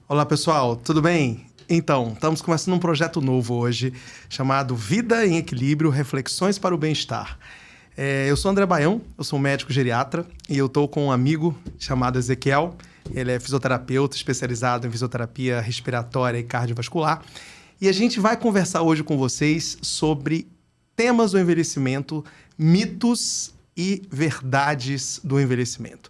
Olá, pessoal, tudo bem? Então, estamos começando um projeto novo hoje, chamado Vida em Equilíbrio, Reflexões para o Bem-Estar. Eu sou André Baião, eu sou médico geriatra e eu estou com um amigo chamado Ezequiel. Ele é fisioterapeuta especializado em fisioterapia respiratória e cardiovascular. E a gente vai conversar hoje com vocês sobre temas do envelhecimento, mitos e verdades do envelhecimento.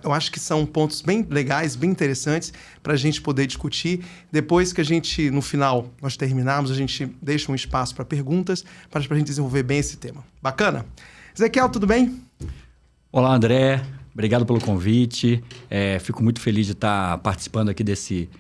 Eu acho que são pontos bem legais, bem interessantes para a gente poder discutir. Depois que a gente, no final, nós terminarmos, a gente deixa um espaço para perguntas, para a gente desenvolver bem esse tema. Bacana? Ezequiel, tudo bem? Olá, André. Obrigado pelo convite. Fico muito feliz de estar participando aqui desse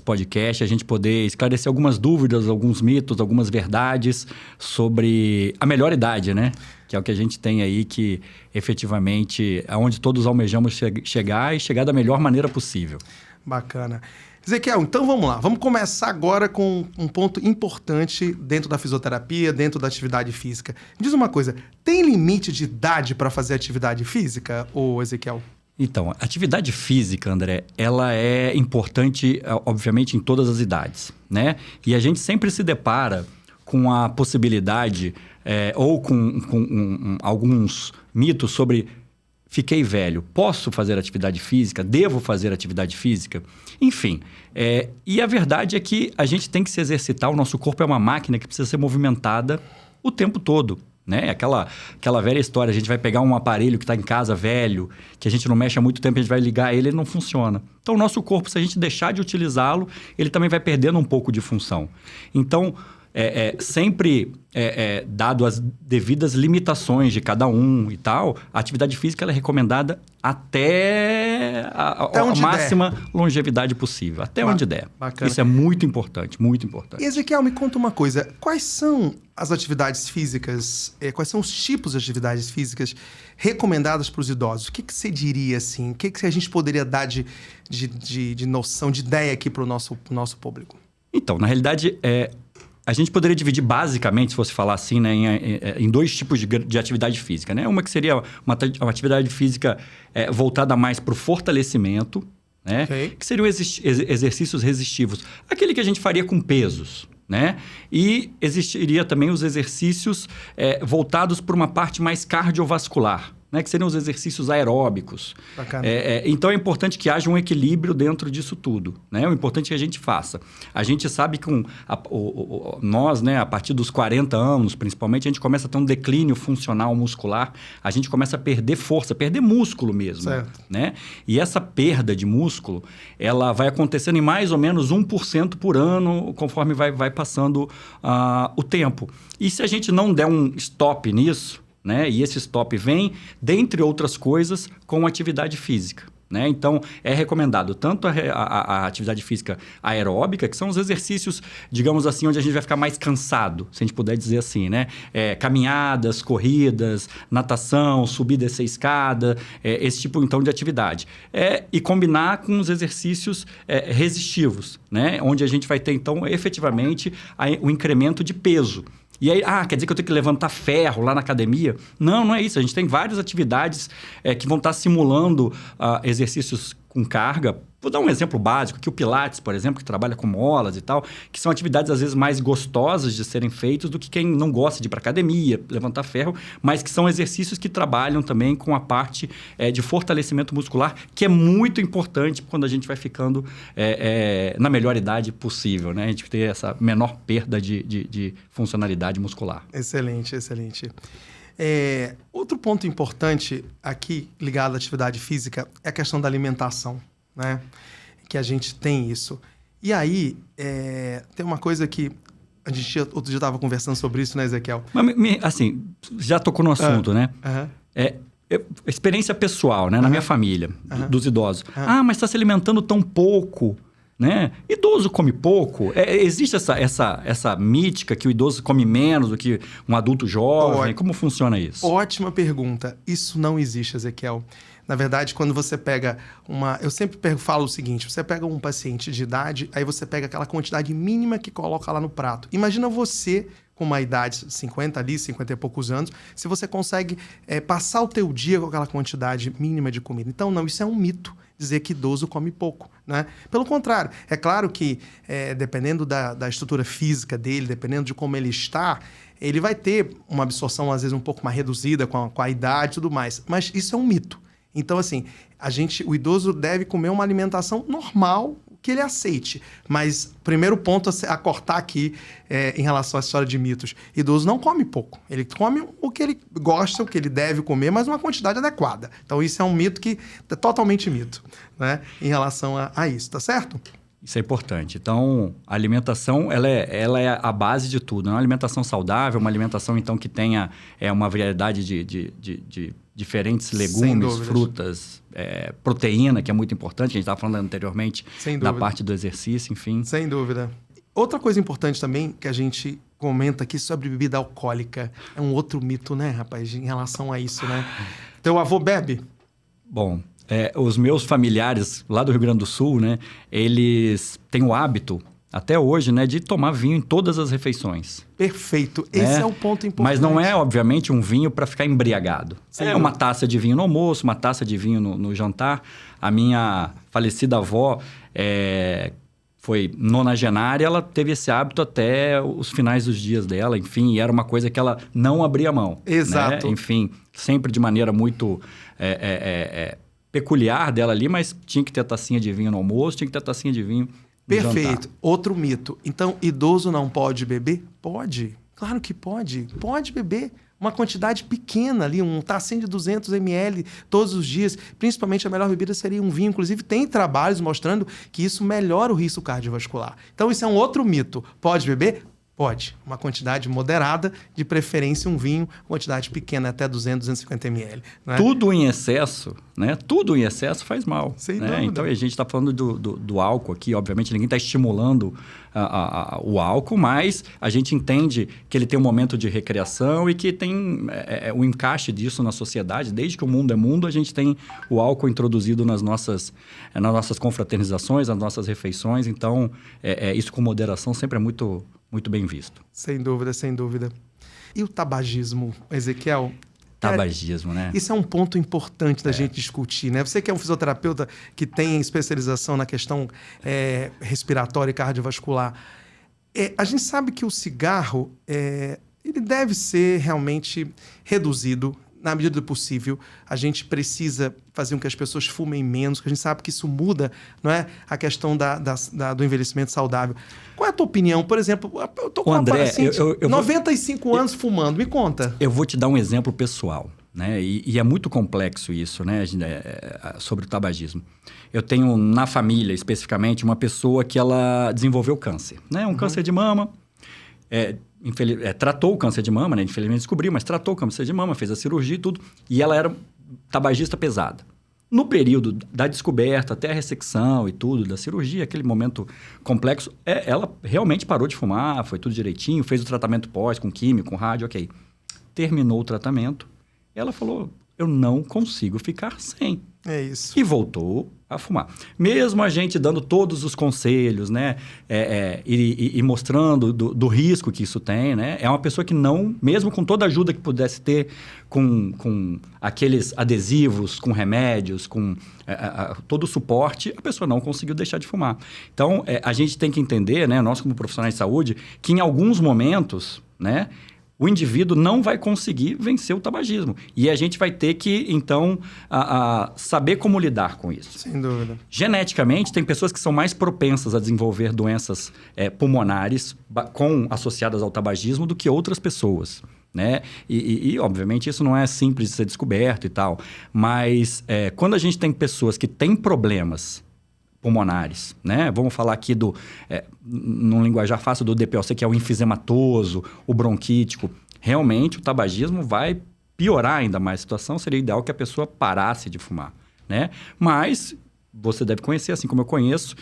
podcast, a gente poder esclarecer algumas dúvidas, alguns mitos, algumas verdades sobre a melhor idade, né? Que é o que a gente tem aí que, efetivamente, é onde todos almejamos chegar e chegar da melhor maneira possível. Bacana. Ezequiel, então vamos lá. Vamos começar agora com um ponto importante dentro da fisioterapia, dentro da atividade física. Diz uma coisa, tem limite de idade para fazer atividade física, ô Ezequiel? Então, a atividade física, André, ela é importante, obviamente, em todas as idades, né? E a gente sempre se depara com a possibilidade ou com alguns mitos sobre fiquei velho, posso fazer atividade física, devo fazer atividade física? Enfim, e a verdade é que a gente tem que se exercitar, o nosso corpo é uma máquina que precisa ser movimentada o tempo todo. Né? Aquela velha história, a gente vai pegar um aparelho que está em casa velho, que a gente não mexe há muito tempo, a gente vai ligar ele não funciona. Então, o nosso corpo, se a gente deixar de utilizá-lo, ele também vai perdendo um pouco de função. Então, sempre dado as devidas limitações de cada um e tal, a atividade física ela é recomendada até a máxima longevidade possível, até onde der. Bacana. Isso é muito importante, muito importante. E, Ezequiel, me conta uma coisa, quais são as atividades físicas, quais são os tipos de atividades físicas recomendadas para os idosos? O que você diria, assim? O que a gente poderia dar de noção, de ideia aqui para o nosso público? Então, na realidade, a gente poderia dividir basicamente, se fosse falar assim, né, em dois tipos de atividade física. Né? Uma que seria uma atividade física voltada mais para o fortalecimento, né? Okay. Que seriam exercícios resistivos. Aquele que a gente faria com pesos. Né? E existiria também os exercícios voltados para uma parte mais cardiovascular, né? Que seriam os exercícios aeróbicos. Então, é importante que haja um equilíbrio dentro disso tudo. Né? O importante é que a gente faça. A gente sabe que nós, né, a partir dos 40 anos, principalmente, a gente começa a ter um declínio funcional muscular. A gente começa a perder força, perder músculo mesmo. Certo. Né? E essa perda de músculo, ela vai acontecendo em mais ou menos 1% por ano, conforme vai passando o tempo. E se a gente não der um stop nisso, né? E esse stop vem, dentre outras coisas, com atividade física. Né? Então, é recomendado tanto a atividade física aeróbica, que são os exercícios, digamos assim, onde a gente vai ficar mais cansado, se a gente puder dizer assim, né? Caminhadas, corridas, natação, subir e descer escada, esse tipo, então, de atividade. E combinar com os exercícios resistivos, né? Onde a gente vai ter, então, efetivamente, o incremento de peso. E aí, quer dizer que eu tenho que levantar ferro lá na academia? Não é isso. A gente tem várias atividades que vão estar simulando exercícios com carga. Vou dar um exemplo básico, que o Pilates, por exemplo, que trabalha com molas e tal, que são atividades, às vezes, mais gostosas de serem feitas do que quem não gosta de ir para academia, levantar ferro, mas que são exercícios que trabalham também com a parte de fortalecimento muscular, que é muito importante quando a gente vai ficando na melhor idade possível, né? A gente ter essa menor perda de funcionalidade muscular. Excelente, excelente. Outro ponto importante aqui ligado à atividade física é a questão da alimentação, né? Que a gente tem isso. E aí, tem uma coisa que a gente outro dia estava conversando sobre isso, né, Ezequiel? Mas, assim, já tocou no assunto, né? Experiência pessoal, né? Na minha família, dos idosos. Mas está se alimentando tão pouco. Né? Idoso come pouco. Existe essa mítica que o idoso come menos do que um adulto jovem? Como funciona isso? Ótima pergunta. Isso não existe, Ezequiel. Na verdade, quando você pega eu sempre falo o seguinte, você pega um paciente de idade, aí você pega aquela quantidade mínima que coloca lá no prato. Imagina você com uma idade 50 ali, 50 e poucos anos, se você consegue passar o teu dia com aquela quantidade mínima de comida. Então, não, isso é um mito, dizer que idoso come pouco, né? Pelo contrário, é claro que dependendo da estrutura física dele, dependendo de como ele está, ele vai ter uma absorção, às vezes, um pouco mais reduzida com a idade e tudo mais. Mas isso é um mito. Então, assim, o idoso deve comer uma alimentação normal, que ele aceite. Mas o primeiro ponto a cortar aqui em relação à história de mitos. Idoso não come pouco. Ele come o que ele gosta, o que ele deve comer, mas uma quantidade adequada. Então, isso é um mito que é totalmente mito, né? Em relação a isso, tá certo? Isso é importante. Então, a alimentação, ela é a base de tudo. Uma alimentação saudável, uma alimentação, então, que tenha uma variedade de diferentes legumes, frutas, proteína, que é muito importante. A gente estava falando anteriormente da parte do exercício, enfim. Sem dúvida. Outra coisa importante também que a gente comenta aqui sobre bebida alcoólica. É um outro mito, né, rapaz, em relação a isso, né? Teu avô bebe? Bom... os meus familiares lá do Rio Grande do Sul, né, eles têm o hábito, até hoje, né, de tomar vinho em todas as refeições. Perfeito. Esse é o ponto importante. Mas não é, obviamente, um vinho para ficar embriagado. Sim, uma taça de vinho no almoço, uma taça de vinho no jantar. A minha falecida avó foi nonagenária, ela teve esse hábito até os finais dos dias dela, enfim, e era uma coisa que ela não abria mão. Exato. Né? Enfim, sempre de maneira muito... peculiar dela ali, mas tinha que ter tacinha de vinho no almoço, tinha que ter tacinha de vinho no Perfeito. jantar. Outro mito. Então, idoso não pode beber? Pode. Claro que pode. Pode beber. Uma quantidade pequena ali, um tacinho de 200 ml todos os dias. Principalmente a melhor bebida seria um vinho. Inclusive, tem trabalhos mostrando que isso melhora o risco cardiovascular. Então, isso é um outro mito. Pode beber? Pode. Uma quantidade moderada, de preferência um vinho, quantidade pequena, até 200, 250 ml. Né? Tudo em excesso, né? Tudo em excesso faz mal. Sem né? dúvida. Então, a gente está falando do álcool aqui. Obviamente, ninguém está estimulando o álcool, mas a gente entende que ele tem um momento de recreação e que tem o encaixe disso na sociedade. Desde que o mundo é mundo, a gente tem o álcool introduzido nas nossas confraternizações, nas nossas refeições. Então, isso com moderação sempre é muito bem visto. Sem dúvida, sem dúvida. E o tabagismo, Ezequiel? Tabagismo, né? Isso é um ponto importante da gente discutir, né? Você que é um fisioterapeuta que tem especialização na questão respiratória e cardiovascular, a gente sabe que o cigarro ele deve ser realmente reduzido na medida do possível. A gente precisa fazer com que as pessoas fumem menos, porque a gente sabe que isso muda, não é? A questão do envelhecimento saudável. Qual é a tua opinião? Por exemplo, eu estou com uma paciente, 95 anos fumando. Me conta. Eu vou te dar um exemplo pessoal, né? E é muito complexo isso, né? Sobre o tabagismo. Eu tenho na família, especificamente, uma pessoa que ela desenvolveu câncer, né? Câncer de mama. Tratou o câncer de mama, né? Infelizmente descobriu, mas tratou o câncer de mama, fez a cirurgia e tudo. E ela era tabagista pesada. No período da descoberta, até a ressecção e tudo, da cirurgia, aquele momento complexo, ela realmente parou de fumar, foi tudo direitinho, fez o tratamento pós, com químio, com rádio, ok. Terminou o tratamento, ela falou, eu não consigo ficar sem. É isso. E voltou a fumar. Mesmo a gente dando todos os conselhos, né? E mostrando do risco que isso tem, né? É uma pessoa que não, mesmo com toda a ajuda que pudesse ter, com aqueles adesivos, com remédios, com todo o suporte, a pessoa não conseguiu deixar de fumar. Então, a gente tem que entender, né? Nós como profissionais de saúde, que em alguns momentos, né? O indivíduo não vai conseguir vencer o tabagismo. E a gente vai ter que, então, saber como lidar com isso. Sem dúvida. Geneticamente, tem pessoas que são mais propensas a desenvolver doenças pulmonares associadas ao tabagismo do que outras pessoas. Né? E, obviamente, isso não é simples de ser descoberto e tal. Mas, quando a gente tem pessoas que têm problemas pulmonares, né? Vamos falar aqui num linguajar fácil, do DPOC, que é o enfisematoso, o bronquítico. Realmente, o tabagismo vai piorar ainda mais a situação. Seria ideal que a pessoa parasse de fumar, né? Mas você deve conhecer, assim como eu conheço,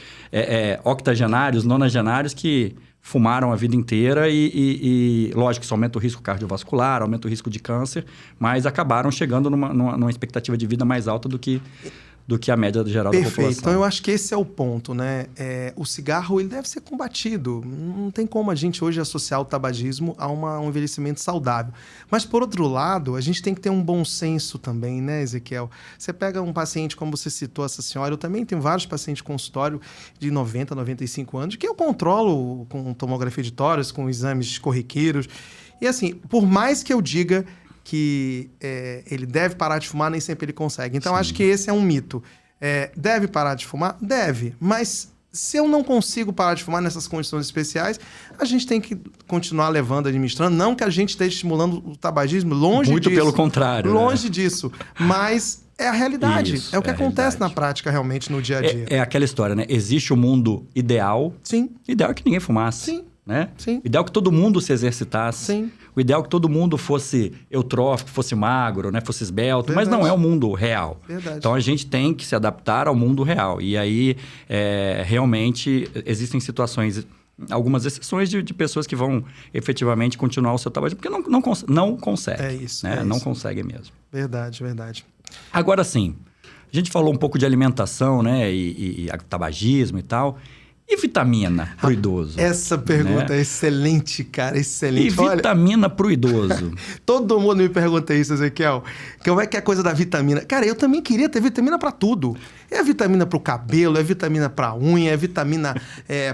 octogenários, nonagenários que fumaram a vida inteira e lógico, isso aumenta o risco cardiovascular, aumenta o risco de câncer, mas acabaram chegando numa expectativa de vida mais alta do que do que a média geral da população. Perfeito. Então, eu acho que esse é o ponto, né? O cigarro, ele deve ser combatido. Não tem como a gente hoje associar o tabagismo a um envelhecimento saudável. Mas, por outro lado, a gente tem que ter um bom senso também, né, Ezequiel? Você pega um paciente, como você citou essa senhora, eu também tenho vários pacientes de consultório de 90, 95 anos, que eu controlo com tomografia de tórax, com exames corriqueiros. E assim, por mais que eu diga que ele deve parar de fumar, nem sempre ele consegue. Então, acho que esse é um mito. Deve parar de fumar? Deve. Mas se eu não consigo parar de fumar nessas condições especiais, a gente tem que continuar levando, administrando. Não que a gente esteja estimulando o tabagismo, longe Muito disso. pelo contrário. Longe disso. Mas é a realidade. Isso, é o que acontece realidade. na prática, realmente, no dia a dia. É aquela história, né? Existe o mundo ideal. Sim. Ideal é que ninguém fumasse. Sim. Né? Sim. O ideal é que todo mundo se exercitasse. Sim. O ideal é que todo mundo fosse eutrófico, fosse magro, né? Fosse esbelto. Verdade. Mas não é o mundo real. Verdade. Então, a gente tem que se adaptar ao mundo real. E aí, realmente, existem situações, algumas exceções de pessoas que vão efetivamente continuar o seu tabagismo, porque não conseguem. É isso, né? é Não isso. conseguem mesmo. Verdade, verdade. Agora sim, a gente falou um pouco de alimentação, né? E tabagismo e tal. E vitamina pro idoso? Essa pergunta é excelente, cara, excelente. E vitamina pro idoso? Todo mundo me pergunta isso, Ezequiel. Como é que é a coisa da vitamina? Cara, eu também queria ter vitamina pra tudo. É vitamina pro cabelo, é vitamina pra unha, é vitamina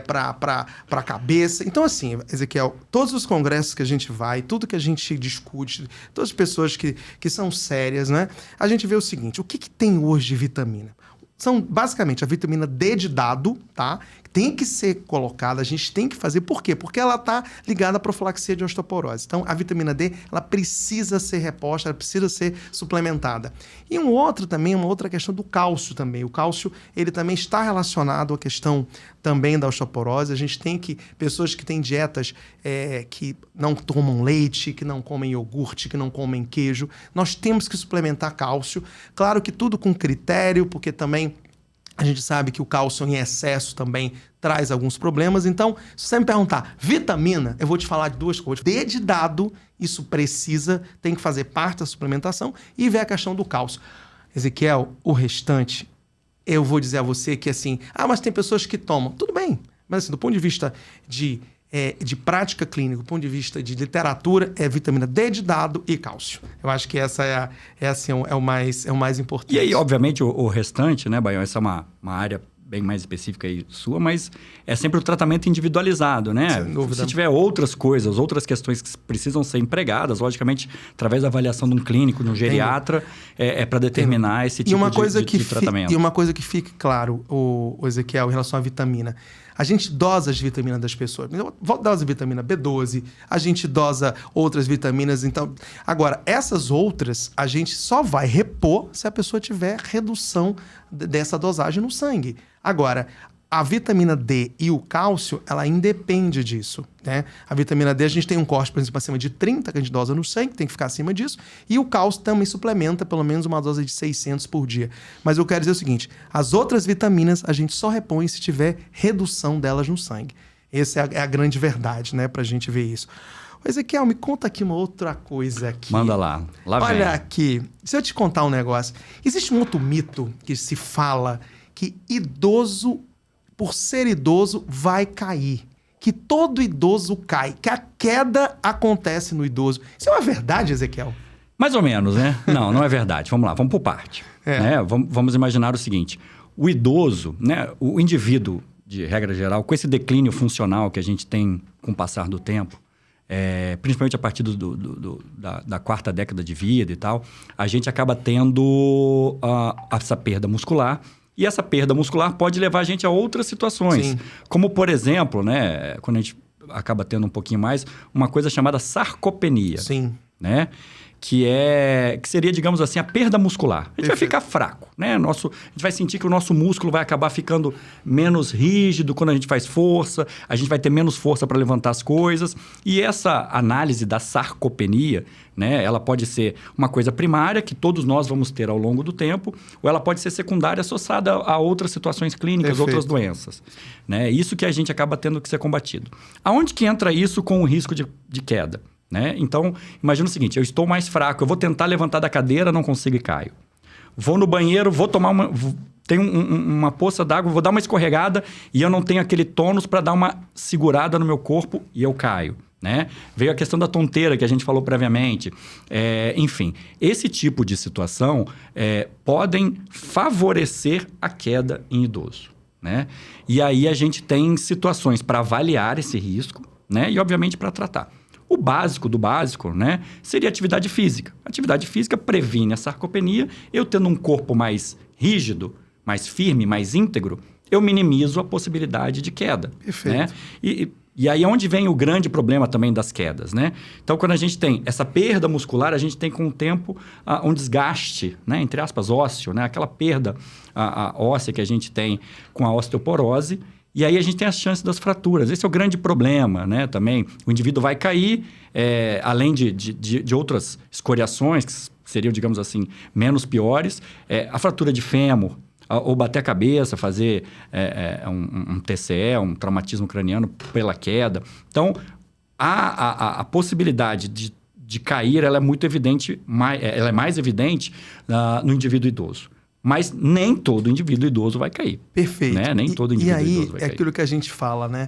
pra cabeça. Então, assim, Ezequiel, todos os congressos que a gente vai, tudo que a gente discute, todas as pessoas que são sérias, né? A gente vê o seguinte, o que tem hoje de vitamina? São basicamente a vitamina D de dado, tá? Tem que ser colocada, a gente tem que fazer. Por quê? Porque ela está ligada à profilaxia de osteoporose. Então, a vitamina D, ela precisa ser reposta, ela precisa ser suplementada. E uma outra questão do cálcio também. O cálcio, ele também está relacionado à questão também da osteoporose. A gente tem pessoas que têm dietas que não tomam leite, que não comem iogurte, que não comem queijo. Nós temos que suplementar cálcio. Claro que tudo com critério, porque também a gente sabe que o cálcio em excesso também traz alguns problemas. Então, se você me perguntar vitamina, eu vou te falar de duas coisas. D de dado, isso tem que fazer parte da suplementação, e ver a questão do cálcio. Ezequiel, o restante, eu vou dizer a você que assim, mas tem pessoas que tomam. Tudo bem, mas assim, do ponto de vista de prática clínica, do ponto de vista de literatura, é vitamina D de dado e cálcio. Eu acho que essa é o mais importante. E aí, obviamente, o restante, né, Baião? Essa é uma área bem mais específica aí sua, mas é sempre o tratamento individualizado, né? Sem dúvida. Se tiver outras coisas, outras questões que precisam ser empregadas, logicamente, através da avaliação de um clínico, de um geriatra, para determinar esse tipo de tratamento. E uma coisa que fique claro, o Ezequiel, em relação à vitamina. A gente dosa as vitaminas das pessoas. Dosa vitamina B12, a gente dosa outras vitaminas. Então, agora, essas outras, a gente só vai repor se a pessoa tiver redução dessa dosagem no sangue. Agora, a vitamina D e o cálcio, ela independe disso, né? A vitamina D, a gente tem um corte, por exemplo, acima de 30, que a gente dosa no sangue, tem que ficar acima disso. E o cálcio também suplementa pelo menos uma dose de 600 por dia. Mas eu quero dizer o seguinte, as outras vitaminas, a gente só repõe se tiver redução delas no sangue. Essa é a grande verdade, né? Pra gente ver isso. Ezequiel, me conta aqui uma outra coisa aqui. Manda lá. Olha vem. aqui, se eu te contar um negócio. Existe um outro mito que se fala que idoso, por ser idoso, vai cair. Que todo idoso cai. Que a queda acontece no idoso. Isso é uma verdade, Ezequiel? Mais ou menos, né? Não é verdade. Vamos lá, vamos por parte. Né? Vamos imaginar o seguinte. O idoso, né? O indivíduo, de regra geral, com esse declínio funcional que a gente tem com o passar do tempo, principalmente a partir da quarta década de vida e tal, a gente acaba tendo essa perda muscular. E essa perda muscular pode levar a gente a outras situações. Sim. Como, por exemplo, né, quando a gente acaba tendo um pouquinho mais, uma coisa chamada sarcopenia. Sim. Né? Que seria, digamos assim, a perda muscular. A gente vai ficar fraco, né? A gente vai sentir que o nosso músculo vai acabar ficando menos rígido quando a gente faz força, a gente vai ter menos força para levantar as coisas. E essa análise da sarcopenia, né? Ela pode ser uma coisa primária, que todos nós vamos ter ao longo do tempo, ou ela pode ser secundária, associada a outras situações clínicas, Perfeito. outras doenças. Né? Isso que a gente acaba tendo que ser combatido. Aonde que entra isso com o risco de queda? Né? Então, imagina o seguinte, eu estou mais fraco, eu vou tentar levantar da cadeira, não consigo e caio. vou no banheiro, vou tomar tem uma poça d'água, vou dar uma escorregada e eu não tenho aquele tônus para dar uma segurada no meu corpo e eu caio. Né? Veio a questão da tonteira que a gente falou previamente. Enfim, esse tipo de situação podem favorecer a queda em idoso. Né? E aí a gente tem situações para avaliar esse risco, né? E obviamente para tratar. O básico do básico, né, seria atividade física. Atividade física previne a sarcopenia. Eu tendo um corpo mais rígido, mais firme, mais íntegro, eu minimizo a possibilidade de queda. Perfeito. Né? E aí é onde vem o grande problema também das quedas, né? Então, quando a gente tem essa perda muscular, a gente tem com o tempo um desgaste, né? Entre aspas, ósseo, né? Aquela perda óssea que a gente tem com a osteoporose. E aí a gente tem as chances das fraturas. Esse é o grande problema, né? Também o indivíduo vai cair, além de outras escoriações, que seriam, digamos assim, menos piores. A fratura de fêmur, ou bater a cabeça, fazer um TCE, um traumatismo craniano pela queda. Então, a possibilidade de cair, ela é muito evidente, ela é mais evidente no indivíduo idoso. Mas nem todo indivíduo idoso vai cair. Perfeito. Né? Nem todo indivíduo idoso vai cair. É aquilo que a gente fala, né?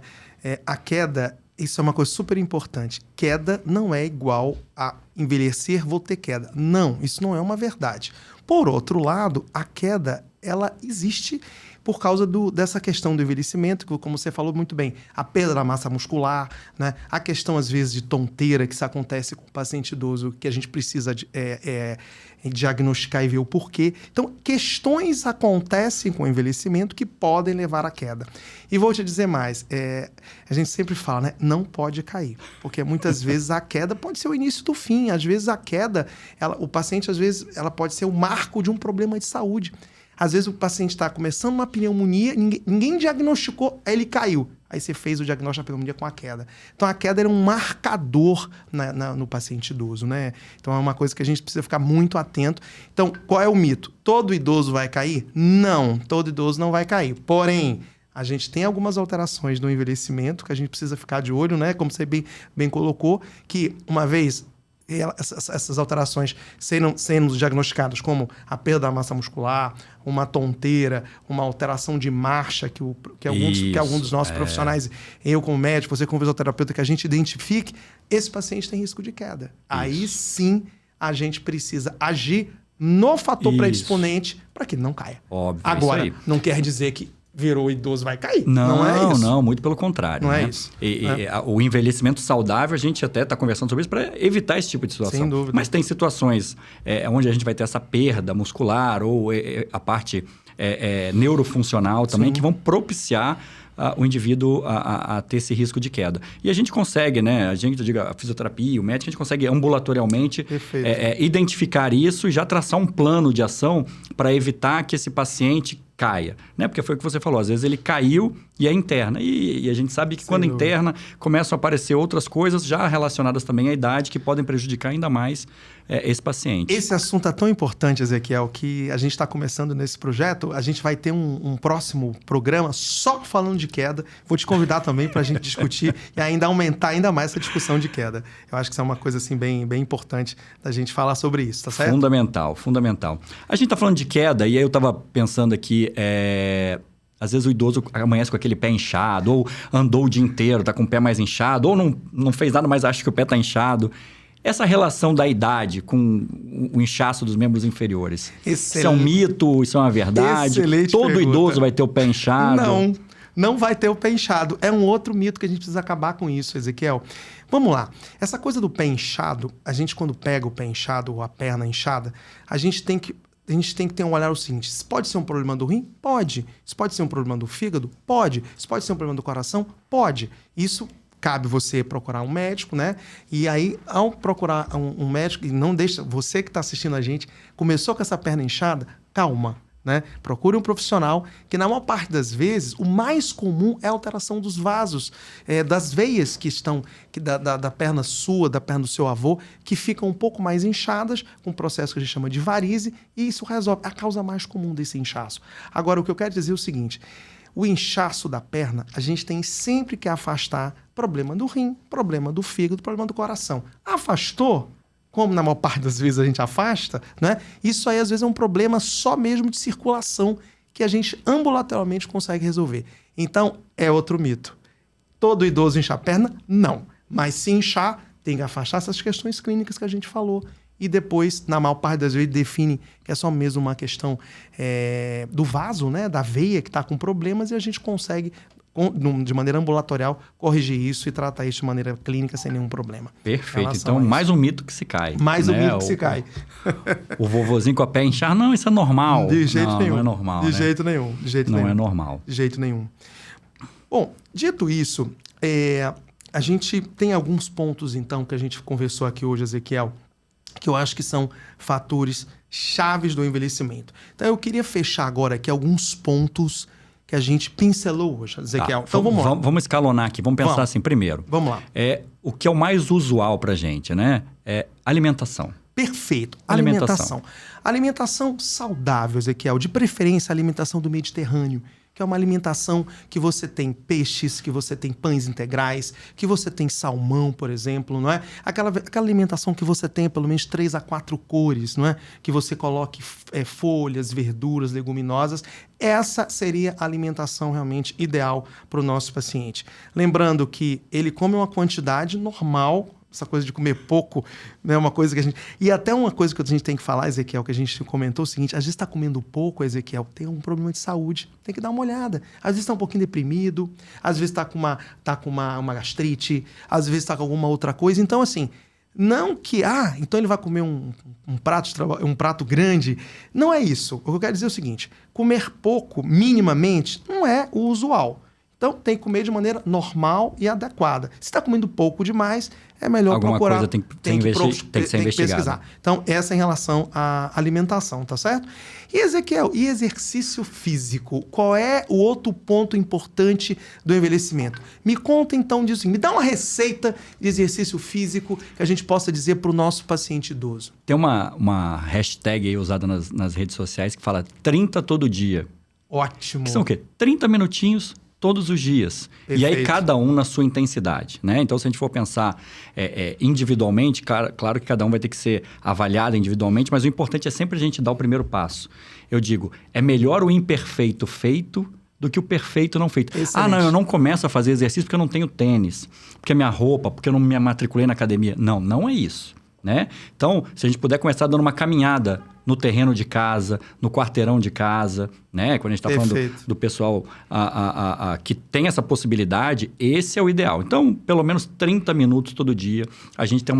A queda, isso é uma coisa super importante. Queda não é igual a envelhecer, vou ter queda. Não, isso não é uma verdade. Por outro lado, a queda, ela existe por causa dessa questão do envelhecimento, que, como você falou muito bem, a perda da massa muscular, né? A questão, às vezes, de tonteira que isso acontece com o paciente idoso, que a gente precisa diagnosticar e ver o porquê. Então, questões acontecem com o envelhecimento que podem levar à queda. E vou te dizer mais, a gente sempre fala, né? Não pode cair, porque muitas vezes a queda pode ser o início do fim. Às vezes a queda, o paciente, às vezes, ela pode ser o marco de um problema de saúde. Às vezes o paciente está começando uma pneumonia, ninguém diagnosticou, aí ele caiu. Aí você fez o diagnóstico da pneumonia com a queda. Então, a queda era um marcador no paciente idoso, né? Então, é uma coisa que a gente precisa ficar muito atento. Então, qual é o mito? Todo idoso vai cair? Não, todo idoso não vai cair. Porém, a gente tem algumas alterações no envelhecimento que a gente precisa ficar de olho, né? Como você bem colocou, que uma vez essas alterações sendo diagnosticadas como a perda da massa muscular, uma tonteira, uma alteração de marcha que alguns dos nossos profissionais, eu como médico, você como fisioterapeuta, que a gente identifique, esse paciente tem risco de queda. Isso. Aí sim a gente precisa agir no fator predisponente para que ele não caia. Óbvio. Agora, não quer dizer que virou idoso vai cair. Não é isso. Não, muito pelo contrário. Não né? é isso. O envelhecimento saudável, a gente até está conversando sobre isso para evitar esse tipo de situação. Sem dúvida. Mas tem situações onde a gente vai ter essa perda muscular ou a parte neurofuncional também, Sim. que vão propiciar o indivíduo a ter esse risco de queda. E a gente consegue, né? A fisioterapia, o médico, a gente consegue ambulatorialmente identificar isso e já traçar um plano de ação para evitar que esse paciente caia, né? Porque foi o que você falou, às vezes ele caiu e é interna. E a gente sabe que quando interna, começam a aparecer outras coisas já relacionadas também à idade que podem prejudicar ainda mais esse paciente. Esse assunto é tão importante, Ezequiel, que a gente está começando nesse projeto. A gente vai ter um próximo programa só falando de queda. Vou te convidar também para a gente discutir e ainda aumentar ainda mais essa discussão de queda. Eu acho que isso é uma coisa assim, bem importante da gente falar sobre isso, tá certo? Fundamental. A gente está falando de queda e aí eu estava pensando aqui... Às vezes o idoso amanhece com aquele pé inchado, ou andou o dia inteiro, está com o pé mais inchado, ou não fez nada, mas acha que o pé está inchado. Essa relação da idade com o inchaço dos membros inferiores. Excelente. Isso é um mito? Isso é uma verdade? Excelente Todo pergunta. idoso vai ter o pé inchado? Não vai ter o pé inchado. É um outro mito que a gente precisa acabar com isso, Ezequiel. Vamos lá. Essa coisa do pé inchado, a gente quando pega o pé inchado ou a perna inchada, a gente tem que ter um olhar o seguinte: isso pode ser um problema do rim? Pode. Isso pode ser um problema do fígado? Pode. Isso pode ser um problema do coração? Pode. Isso cabe você procurar um médico, né? E aí, ao procurar um médico, e não deixa, você que está assistindo a gente, começou com essa perna inchada, calma, né? Procure um profissional, que na maior parte das vezes, o mais comum é a alteração dos vasos, das veias que estão, da perna sua, da perna do seu avô, que ficam um pouco mais inchadas, com um processo que a gente chama de varize, e isso resolve. É a causa mais comum desse inchaço. Agora, o que eu quero dizer é o seguinte: o inchaço da perna, a gente tem sempre que afastar problema do rim, problema do fígado, problema do coração. Afastou, como na maior parte das vezes a gente afasta, né? Isso aí às vezes é um problema só mesmo de circulação que a gente ambulatorialmente consegue resolver. Então, é outro mito. Todo idoso incha a perna? Não. Mas se inchar, tem que afastar essas questões clínicas que a gente falou. E depois, na maior parte das vezes, define que é só mesmo uma questão do vaso, né? Da veia que está com problemas e a gente consegue, de maneira ambulatorial, corrigir isso e tratar isso de maneira clínica sem nenhum problema. Perfeito. Então, mais um mito que se cai. Mais um mito que se cai. O vovozinho com a pé inchar, não, isso é normal. De jeito nenhum. Não é normal, De jeito nenhum. De jeito nenhum. Não é normal. De jeito nenhum. Bom, dito isso, a gente tem alguns pontos, então, que a gente conversou aqui hoje, Ezequiel, que eu acho que são fatores chaves do envelhecimento. Então, eu queria fechar agora aqui alguns pontos que a gente pincelou hoje, Ezequiel. Tá. Então, vamos lá. Vamos escalonar aqui. Vamos pensar assim primeiro. Vamos lá. O que é o mais usual pra gente, né? É alimentação. Perfeito. Alimentação saudável, Ezequiel. De preferência, a alimentação do Mediterrâneo, que é uma alimentação que você tem peixes, que você tem pães integrais, que você tem salmão, por exemplo, não é? Aquela alimentação que você tem pelo menos 3 a 4 cores, não é? Que você coloque folhas, verduras, leguminosas. Essa seria a alimentação realmente ideal para o nosso paciente. Lembrando que ele come uma quantidade normal. Essa coisa de comer pouco, né? Uma coisa que a gente... E até uma coisa que a gente tem que falar, Ezequiel, que a gente comentou, é o seguinte: às vezes está comendo pouco, Ezequiel, tem um problema de saúde, tem que dar uma olhada. Às vezes está um pouquinho deprimido, às vezes está com uma gastrite, às vezes está com alguma outra coisa. Então, assim, não que... então ele vai comer um prato grande. Não é isso. O que eu quero dizer é o seguinte: comer pouco, minimamente, não é o usual. Então, tem que comer de maneira normal e adequada. Se está comendo pouco demais, é melhor procurar... Alguma coisa tem que ser investigada. Então, essa em relação à alimentação, tá certo? E, Ezequiel, e exercício físico? Qual é o outro ponto importante do envelhecimento? Me conta, então, disso. Me dá uma receita de exercício físico que a gente possa dizer para o nosso paciente idoso. Tem uma hashtag aí usada nas redes sociais que fala 30 todo dia. Ótimo. Que são o quê? 30 minutinhos todos os dias. Perfeito. E aí cada um na sua intensidade, né? Então, se a gente for pensar individualmente, claro que cada um vai ter que ser avaliado individualmente, mas o importante é sempre a gente dar o primeiro passo. Eu digo, é melhor o imperfeito feito do que o perfeito não feito. Excelente. Não, eu não começo a fazer exercício porque eu não tenho tênis, porque a minha roupa, porque eu não me matriculei na academia. Não é isso, né? Então, se a gente puder começar dando uma caminhada no terreno de casa, no quarteirão de casa, né? Quando a gente está falando do pessoal que tem essa possibilidade, esse é o ideal. Então, pelo menos 30 minutos todo dia. A gente tem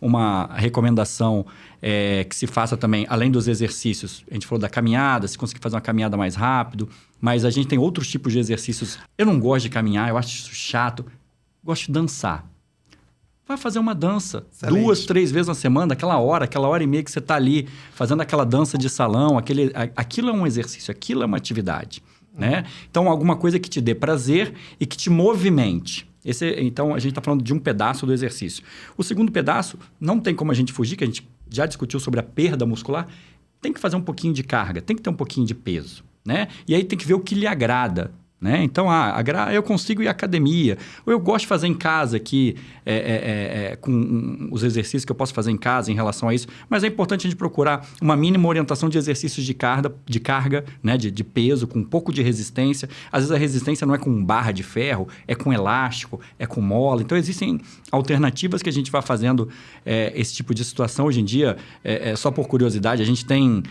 uma recomendação que se faça também, além dos exercícios. A gente falou da caminhada, se conseguir fazer uma caminhada mais rápido. Mas a gente tem outros tipos de exercícios. Eu não gosto de caminhar, eu acho isso chato. Gosto de dançar. Vai fazer uma dança. Excelente. 2, 3 vezes na semana, aquela hora e meia que você está ali fazendo aquela dança de salão, aquilo é um exercício, aquilo é uma atividade, né? Então, alguma coisa que te dê prazer e que te movimente. Então, a gente está falando de um pedaço do exercício. O segundo pedaço, não tem como a gente fugir, que a gente já discutiu sobre a perda muscular, tem que fazer um pouquinho de carga, tem que ter um pouquinho de peso, né? E aí tem que ver o que lhe agrada. Né? Então, eu consigo ir à academia, ou eu gosto de fazer em casa aqui, com os exercícios que eu posso fazer em casa em relação a isso, mas é importante a gente procurar uma mínima orientação de exercícios de carga, né? de peso, com um pouco de resistência. Às vezes a resistência não é com barra de ferro, é com elástico, é com mola. Então, existem alternativas que a gente vai fazendo esse tipo de situação. Hoje em dia, só por curiosidade, a gente tem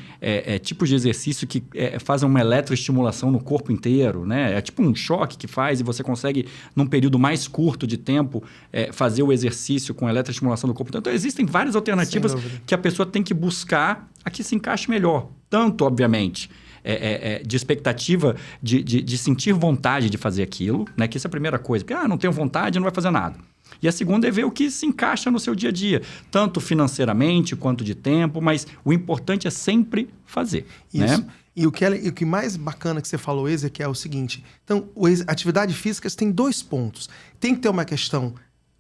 tipos de exercício que fazem uma eletroestimulação no corpo inteiro, né? É tipo um choque que faz e você consegue, num período mais curto de tempo, fazer o exercício com eletroestimulação do corpo. Então, existem várias alternativas que a pessoa tem que buscar a que se encaixe melhor. Tanto, obviamente, de expectativa de sentir vontade de fazer aquilo, né? Que essa é a primeira coisa. Porque, não tenho vontade, não vai fazer nada. E a segunda é ver o que se encaixa no seu dia a dia, tanto financeiramente quanto de tempo, mas o importante é sempre fazer. Isso. Né? E o que mais bacana que você falou, Ezequiel, é o seguinte. Então, atividade física tem 2 pontos. Tem que ter uma questão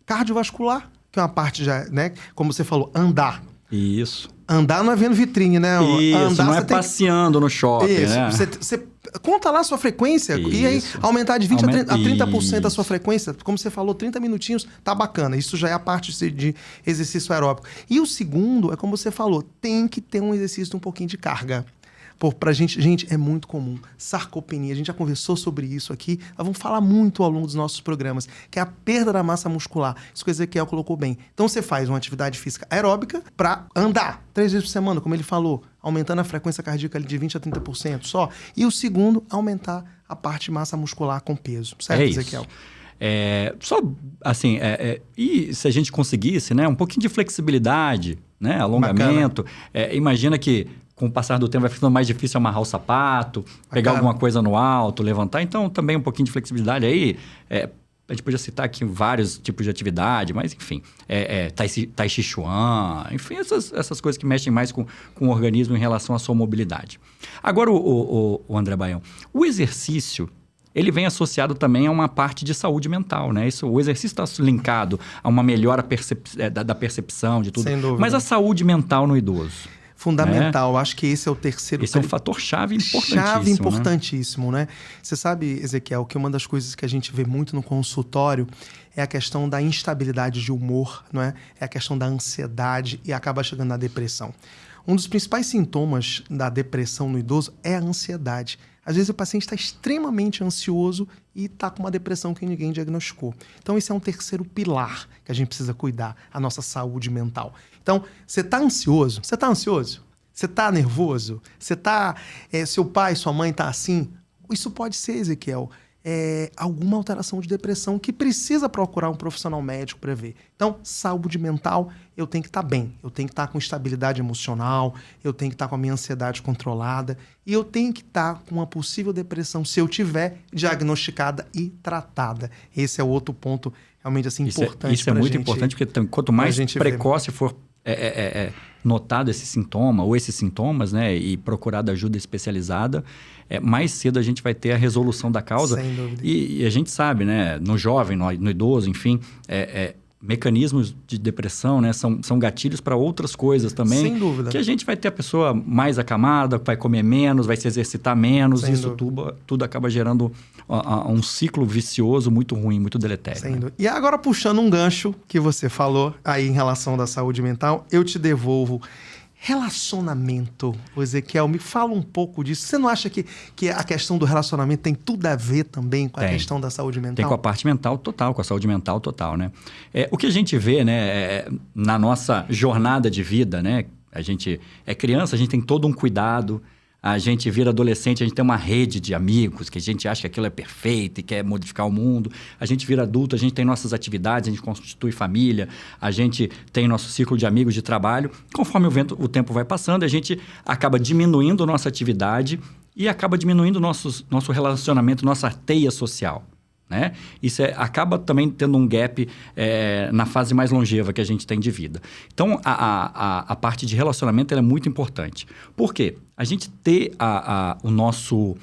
cardiovascular, que é uma parte já, né? Como você falou, andar. Isso. Andar não é vendo vitrine, né? Isso, andar, não é passeando no shopping, isso, né? Você Conta lá a sua frequência e aí aumentar de 20% a 30% a sua frequência. Como você falou, 30 minutinhos tá bacana. Isso já é a parte de exercício aeróbico. E o segundo é como você falou, tem que ter um exercício de um pouquinho de carga. Pô, pra gente, é muito comum. Sarcopenia, a gente já conversou sobre isso aqui, mas vamos falar muito ao longo dos nossos programas, que é a perda da massa muscular. Isso que o Ezequiel colocou bem. Então você faz uma atividade física aeróbica para andar 3 vezes por semana, como ele falou, aumentando a frequência cardíaca ali de 20% a 30% só. E o segundo, aumentar a parte de massa muscular com peso. Certo, Ezequiel? Só assim, e se a gente conseguisse, né, um pouquinho de flexibilidade, né, alongamento, imagina que com o passar do tempo vai ficando mais difícil amarrar o sapato, pegar alguma coisa no alto, levantar. Então, também um pouquinho de flexibilidade aí. A gente podia citar aqui vários tipos de atividade, mas enfim. Tai Chi Chuan, enfim, essas coisas que mexem mais com o organismo em relação à sua mobilidade. Agora, o André Baião, o exercício, ele vem associado também a uma parte de saúde mental, né? O exercício está linkado a uma melhora da percepção de tudo. Sem dúvida. Mas a saúde mental no idoso? Fundamental, acho que esse é o terceiro... Esse é um fator chave importantíssimo. Chave importantíssimo, né? Você sabe, Ezequiel, que uma das coisas que a gente vê muito no consultório é a questão da instabilidade de humor, não é? É a questão da ansiedade e acaba chegando na depressão. Um dos principais sintomas da depressão no idoso é a ansiedade. Às vezes o paciente está extremamente ansioso e está com uma depressão que ninguém diagnosticou. Então esse é um terceiro pilar que a gente precisa cuidar, a nossa saúde mental. Então, você está ansioso? Você está ansioso? Você está nervoso? Você está... seu pai, sua mãe está assim? Isso pode ser, Ezequiel, alguma alteração de depressão que precisa procurar um profissional médico para ver. Então, saúde mental, eu tenho que estar bem. Eu tenho que estar com estabilidade emocional, eu tenho que estar com a minha ansiedade controlada e eu tenho que estar com uma possível depressão, se eu tiver diagnosticada e tratada. Esse é o outro ponto realmente assim, importante. Isso é muito importante, porque quanto mais precoce for notado esse sintoma ou esses sintomas, né, e procurado ajuda especializada, mais cedo a gente vai ter a resolução da causa. Sem dúvida. E a gente sabe, né, no jovem, no idoso, enfim, mecanismos de depressão, né, são gatilhos para outras coisas também. Sem dúvida. Que a gente vai ter a pessoa mais acamada, vai comer menos, vai se exercitar menos. Sem isso tudo acaba gerando um ciclo vicioso muito ruim, muito deletério. Sem dúvida. E agora, puxando um gancho que você falou aí em relação da saúde mental, eu te devolvo. Relacionamento, Ezequiel, me fala um pouco disso. Você não acha que a questão do relacionamento tem tudo a ver também com a questão da saúde mental? Tem com a parte mental total, com a saúde mental total, né? O que a gente vê, né, na nossa jornada de vida, né? A gente é criança, a gente tem todo um cuidado. A gente vira adolescente, a gente tem uma rede de amigos que a gente acha que aquilo é perfeito e quer modificar o mundo. A gente vira adulto, a gente tem nossas atividades, a gente constitui família, a gente tem nosso ciclo de amigos de trabalho. Conforme o tempo vai passando, a gente acaba diminuindo nossa atividade e acaba diminuindo nosso relacionamento, nossa teia social. Né? Isso acaba também tendo um gap na fase mais longeva que a gente tem de vida. Então, a parte de relacionamento ela é muito importante. Por quê? A gente ter o nosso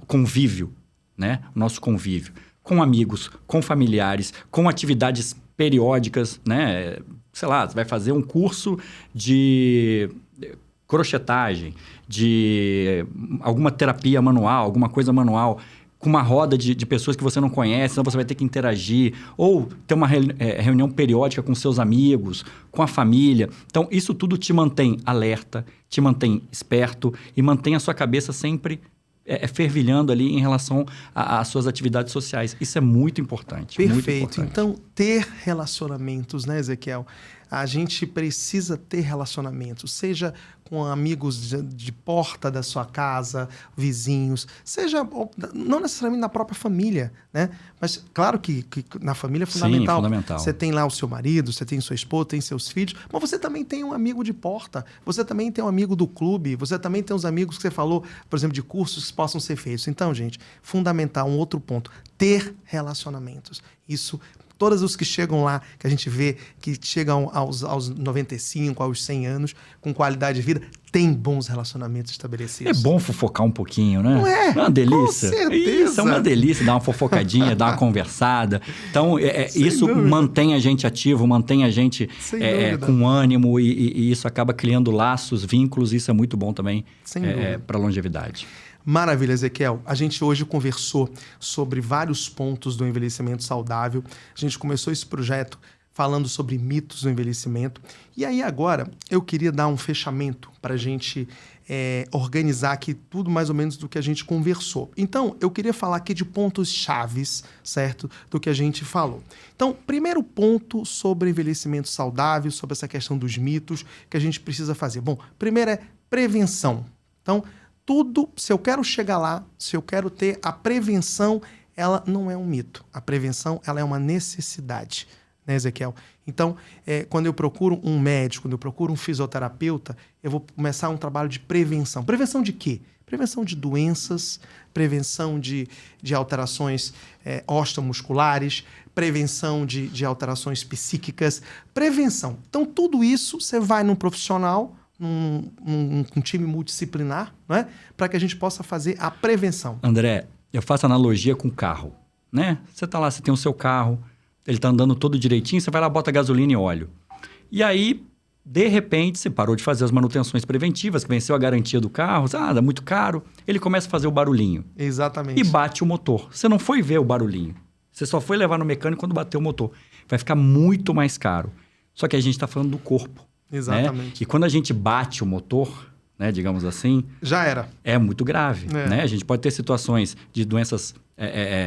convívio, né? O nosso convívio com amigos, com familiares, com atividades periódicas, né? Sei lá, você vai fazer um curso de crochetagem, de alguma terapia manual, alguma coisa manual, com uma roda de pessoas que você não conhece, então você vai ter que interagir, ou ter uma reunião periódica com seus amigos, com a família. Então, isso tudo te mantém alerta, te mantém esperto e mantém a sua cabeça sempre fervilhando ali em relação às suas atividades sociais. Isso é muito importante. Perfeito. Muito importante. Então, ter relacionamentos, né, Ezequiel? A gente precisa ter relacionamentos, seja com amigos de porta da sua casa, vizinhos, seja não necessariamente na própria família, né? Mas claro que na família é fundamental. Sim, fundamental. Você tem lá o seu marido, você tem sua esposa, tem seus filhos, mas você também tem um amigo de porta, você também tem um amigo do clube, você também tem os amigos que você falou, por exemplo, de cursos que possam ser feitos. Então, gente, fundamental, um outro ponto, ter relacionamentos. Isso todos os que chegam lá, que a gente vê que chegam aos 95, aos 100 anos, com qualidade de vida, tem bons relacionamentos estabelecidos. É bom fofocar um pouquinho, né? Não é? É uma delícia. Com certeza. Isso, é uma delícia, dar uma fofocadinha, dar uma conversada. Então, isso dúvida. mantém a gente ativo, mantém a gente com ânimo e isso acaba criando laços, vínculos. Isso é muito bom também para a longevidade. Maravilha, Ezequiel. A gente hoje conversou sobre vários pontos do envelhecimento saudável. A gente começou esse projeto falando sobre mitos do envelhecimento. E aí agora eu queria dar um fechamento para a gente organizar aqui tudo mais ou menos do que a gente conversou. Então, eu queria falar aqui de pontos chaves, certo? Do que a gente falou. Então, primeiro ponto sobre envelhecimento saudável, sobre essa questão dos mitos que a gente precisa fazer. Bom, primeiro é prevenção. Então, tudo, se eu quero chegar lá, se eu quero ter a prevenção, ela não é um mito. A prevenção, ela é uma necessidade, né, Ezequiel? Então, quando eu procuro um médico, quando eu procuro um fisioterapeuta, eu vou começar um trabalho de prevenção. Prevenção de quê? Prevenção de doenças, prevenção de alterações osteomusculares, prevenção de alterações psíquicas, prevenção. Então, tudo isso, você vai num profissional, um time multidisciplinar, não é? Para que a gente possa fazer a prevenção. André, eu faço analogia com carro, né? Você tá lá, você tem o seu carro, ele tá andando todo direitinho, você vai lá, bota gasolina e óleo. E aí, de repente, você parou de fazer as manutenções preventivas, que venceu a garantia do carro, dá muito caro, ele começa a fazer o barulhinho. Exatamente. E bate o motor. Você não foi ver o barulhinho. Você só foi levar no mecânico quando bateu o motor. Vai ficar muito mais caro. Só que a gente está falando do corpo. Exatamente. Né? E quando a gente bate o motor, né, digamos assim... Já era. É muito grave. Né? A gente pode ter situações de doenças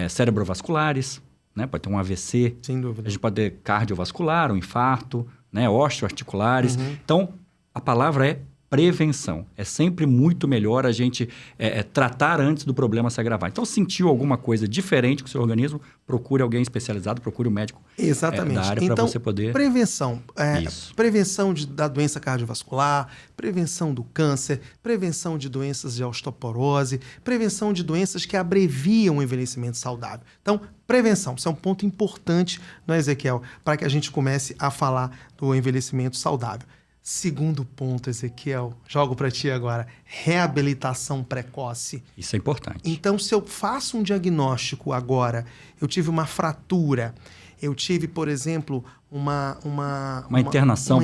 cerebrovasculares, né? Pode ter um AVC. Sem dúvida. A gente pode ter cardiovascular, um infarto, né? Osteoarticulares. Uhum. Então, a palavra é prevenção. É sempre muito melhor a gente tratar antes do problema se agravar. Então, sentiu alguma coisa diferente com o seu organismo, procure alguém especializado, procure um médico Exatamente. Da área então, para você poder... Prevenção. Prevenção da doença cardiovascular, prevenção do câncer, prevenção de doenças de osteoporose, prevenção de doenças que abreviam o envelhecimento saudável. Então, prevenção. Isso é um ponto importante, não é, Ezequiel? Para que a gente comece a falar do envelhecimento saudável. Segundo ponto, Ezequiel, jogo para ti agora, reabilitação precoce. Isso é importante. Então, se eu faço um diagnóstico agora, eu tive uma fratura, eu tive, por exemplo, uma internação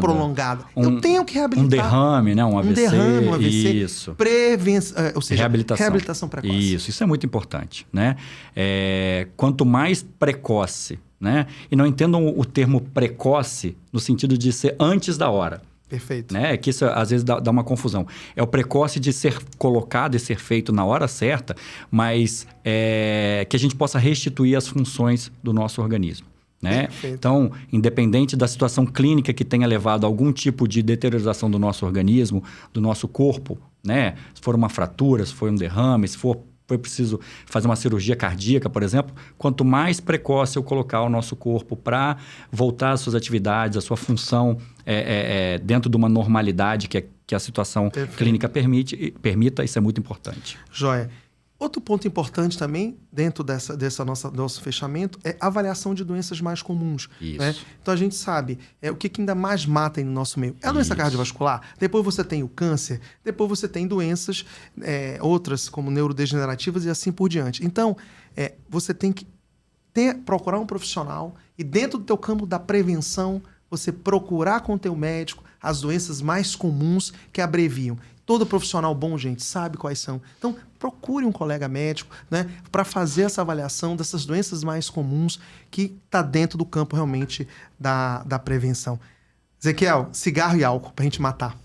prolongada. Eu tenho que reabilitar. Um derrame, né? Um AVC. Um AVC. Isso. Ou seja, reabilitação precoce. Isso é muito importante, né? Quanto mais precoce, né? E não entendam o termo precoce no sentido de ser antes da hora. Perfeito. Né? Que isso às vezes dá uma confusão. É o precoce de ser colocado e ser feito na hora certa, mas que a gente possa restituir as funções do nosso organismo. Né? Então, independente da situação clínica que tenha levado a algum tipo de deterioração do nosso organismo, do nosso corpo, né? Se for uma fratura, se for um derrame, se foi preciso fazer uma cirurgia cardíaca, por exemplo, quanto mais precoce eu colocar o nosso corpo para voltar às suas atividades, à sua função dentro de uma normalidade que a situação clínica permita, isso é muito importante. Joia. Outro ponto importante também, dentro nosso fechamento, é a avaliação de doenças mais comuns. Isso. Né? Então, a gente sabe o que ainda mais mata no nosso meio. É a doença cardiovascular, depois você tem o câncer, depois você tem doenças outras, como neurodegenerativas e assim por diante. Então, você tem que procurar um profissional e dentro do teu campo da prevenção, você procurar com o teu médico as doenças mais comuns que abreviam. Todo profissional bom, gente, sabe quais são. Então, procure um colega médico, né, para fazer essa avaliação dessas doenças mais comuns que está dentro do campo realmente da prevenção. Ezequiel, cigarro e álcool para a gente matar.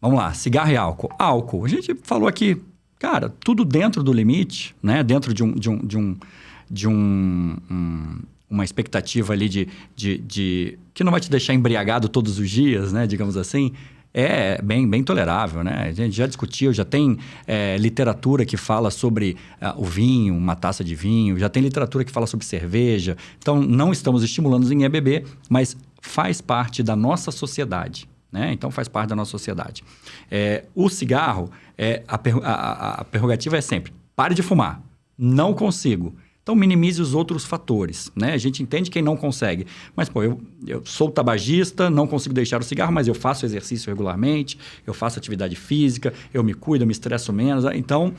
Vamos lá, cigarro e álcool. Álcool, a gente falou aqui, cara, tudo dentro do limite, né? Dentro de uma expectativa ali de que não vai te deixar embriagado todos os dias, né? Digamos assim, é bem tolerável, né? A gente já discutiu, já tem literatura que fala sobre o vinho, uma taça de vinho, já tem literatura que fala sobre cerveja. Então, não estamos estimulando ninguém a beber, mas faz parte da nossa sociedade, né? Então, faz parte da nossa sociedade. O cigarro, a prerrogativa é sempre, pare de fumar. Não consigo. Então, minimize os outros fatores, né? A gente entende quem não consegue. Mas, pô, eu sou tabagista, não consigo deixar o cigarro, mas eu faço exercício regularmente, eu faço atividade física, eu me cuido, eu me estresso menos. Então,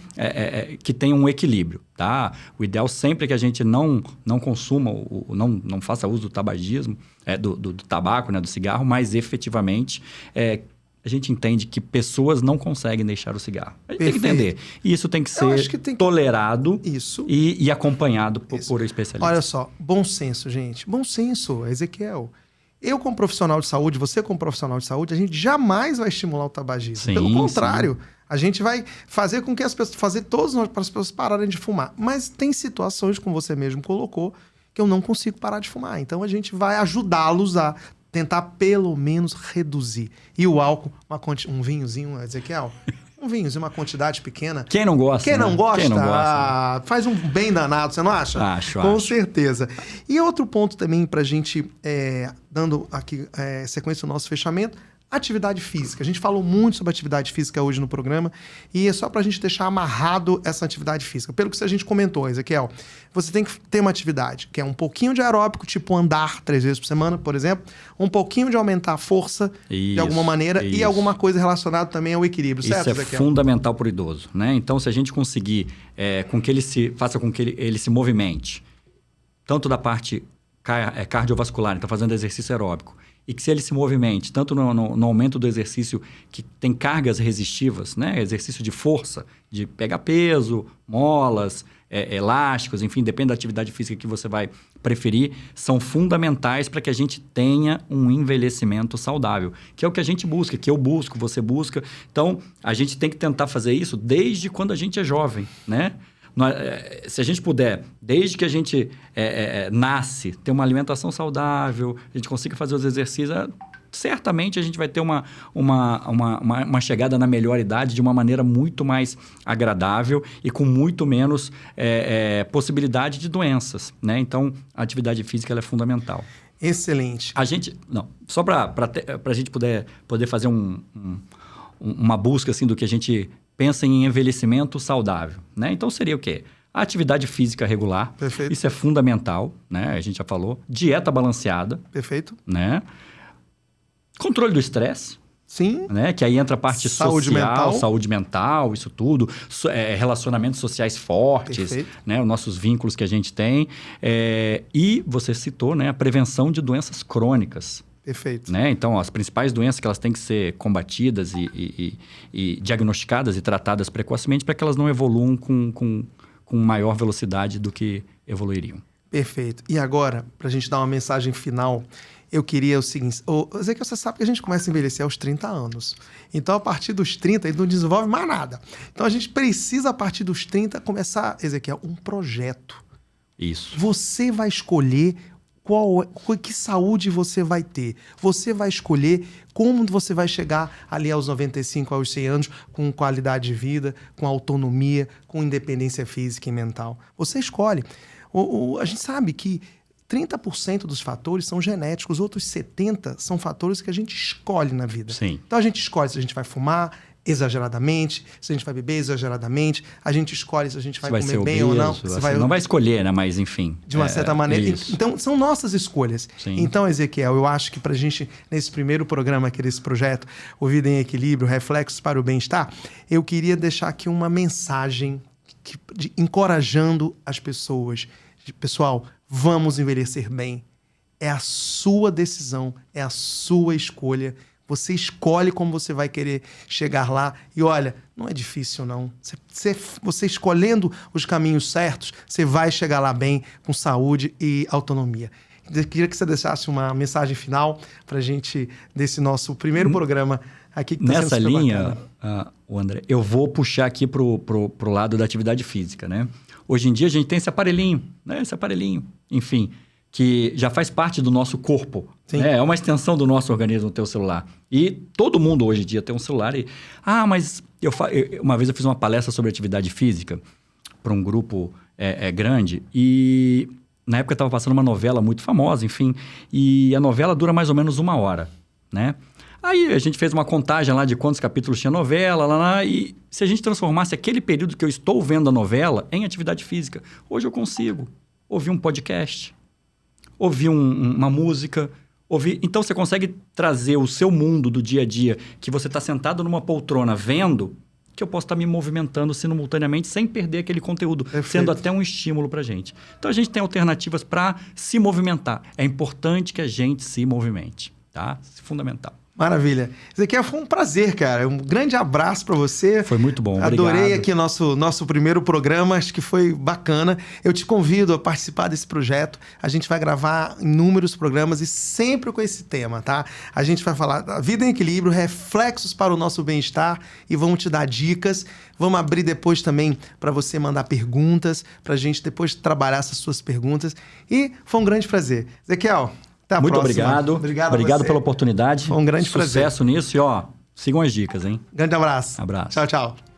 que tenha um equilíbrio, tá? O ideal sempre é que a gente não consuma, não faça uso do tabagismo, do tabaco, né? Do cigarro, mas efetivamente... a gente entende que pessoas não conseguem deixar o cigarro. A gente tem que entender. E isso tem que ser tolerado e acompanhado por especialistas. Olha só, bom senso, gente. Bom senso, Ezequiel. Eu, como profissional de saúde, você como profissional de saúde, a gente jamais vai estimular o tabagismo. Sim, pelo contrário, a gente vai fazer com que as pessoas, para as pessoas pararem de fumar. Mas tem situações, como você mesmo colocou, que eu não consigo parar de fumar. Então a gente vai ajudá-los a tentar pelo menos reduzir. E o álcool, um vinhozinho, Ezequiel, um vinhozinho, uma quantidade pequena. Quem não gosta? Quem não gosta? Faz um bem danado, você não acha? Com certeza. E outro ponto também pra gente, dando aqui sequência ao nosso fechamento, atividade física. A gente falou muito sobre atividade física hoje no programa e é só pra gente deixar amarrado essa atividade física. Pelo que a gente comentou, Ezequiel, você tem que ter uma atividade que é um pouquinho de aeróbico, tipo andar 3 vezes por semana, por exemplo, um pouquinho de aumentar a força de alguma maneira e alguma coisa relacionada também ao equilíbrio, certo, Ezequiel? Isso é fundamental para o idoso, né? Então, se a gente conseguir faça com que ele se movimente, tanto da parte cardiovascular, então fazendo exercício aeróbico, e que se ele se movimente, tanto no aumento do exercício que tem cargas resistivas, né? Exercício de força, de pegar peso, molas, elásticos, enfim, depende da atividade física que você vai preferir, são fundamentais para que a gente tenha um envelhecimento saudável, que é o que a gente busca, que eu busco, você busca. Então, a gente tem que tentar fazer isso desde quando a gente é jovem, né? Se a gente puder, desde que a gente nasce, ter uma alimentação saudável, a gente consiga fazer os exercícios, certamente a gente vai ter uma chegada na melhor idade de uma maneira muito mais agradável e com muito menos possibilidade de doenças, né? Então, a atividade física ela é fundamental. Excelente. Só para a gente poder fazer uma busca assim, do que a gente pensa em envelhecimento saudável, né? Então, seria o quê? A atividade física regular. Perfeito. Isso é fundamental, né? A gente já falou. Dieta balanceada. Perfeito. Né? Controle do estresse. Sim. Né? Que aí entra a parte social, saúde mental, isso tudo. Relacionamentos sociais fortes, né? Os nossos vínculos que a gente tem. E você citou, né? A prevenção de doenças crônicas. Perfeito. Né? Então, as principais doenças que elas têm que ser combatidas e diagnosticadas e tratadas precocemente para que elas não evoluam com maior velocidade do que evoluiriam. Perfeito. E agora, para a gente dar uma mensagem final, eu queria o seguinte... Ezequiel, você sabe que a gente começa a envelhecer aos 30 anos. Então, a partir dos 30, a gente não desenvolve mais nada. Então, a gente precisa, a partir dos 30, começar, Ezequiel, um projeto. Isso. Você vai escolher... que saúde você vai ter. Você vai escolher como você vai chegar ali aos 95, aos 100 anos, com qualidade de vida, com autonomia, com independência física e mental. Você escolhe. A gente sabe que 30% dos fatores são genéticos, outros 70% são fatores que a gente escolhe na vida. Sim. Então a gente escolhe se a gente vai fumar exageradamente, se a gente vai beber exageradamente, a gente escolhe se a gente vai comer bem ou não. Não vai escolher, né? Mas enfim. De uma certa maneira. Isso. Então, são nossas escolhas. Sim. Então, Ezequiel, eu acho que pra gente, nesse primeiro programa aqui desse projeto, O Vida em Equilíbrio, Reflexos para o Bem-Estar, eu queria deixar aqui uma mensagem encorajando as pessoas. Pessoal, vamos envelhecer bem. É a sua decisão, é a sua escolha. Você escolhe como você vai querer chegar lá. E olha, não é difícil, não. Você escolhendo os caminhos certos, você vai chegar lá bem, com saúde e autonomia. Eu queria que você deixasse uma mensagem final para a gente, desse nosso primeiro programa aqui. Que nessa linha, André, eu vou puxar aqui pro lado da atividade física, né? Hoje em dia a gente tem esse aparelhinho, né? Esse aparelhinho, enfim, que já faz parte do nosso corpo. Né? É uma extensão do nosso organismo, o teu celular. E todo mundo hoje em dia tem um celular e... mas uma vez eu fiz uma palestra sobre atividade física para um grupo grande e na época estava passando uma novela muito famosa, enfim, e a novela dura mais ou menos 1 hora, né? Aí a gente fez uma contagem lá de quantos capítulos tinha novela, lá, e se a gente transformasse aquele período que eu estou vendo a novela em atividade física, hoje eu consigo ouvir um podcast, ouvir uma música, então você consegue trazer o seu mundo do dia a dia, que você está sentado numa poltrona vendo, que eu posso estar me movimentando simultaneamente sem perder aquele conteúdo, sendo até um estímulo para a gente. Então a gente tem alternativas para se movimentar. É importante que a gente se movimente, tá? Isso é fundamental. Maravilha. Ezequiel, foi um prazer, cara. Um grande abraço para você. Foi muito bom, obrigado. Adorei aqui nosso primeiro programa, acho que foi bacana. Eu te convido a participar desse projeto. A gente vai gravar inúmeros programas e sempre com esse tema, tá? A gente vai falar da vida em equilíbrio, reflexos para o nosso bem-estar e vamos te dar dicas. Vamos abrir depois também para você mandar perguntas, para a gente depois trabalhar essas suas perguntas. E foi um grande prazer. Ezequiel, muito obrigado. Obrigado pela oportunidade. Foi um grande prazer. Sucesso nisso e, sigam as dicas, hein? Grande abraço. Abraço. Tchau, tchau.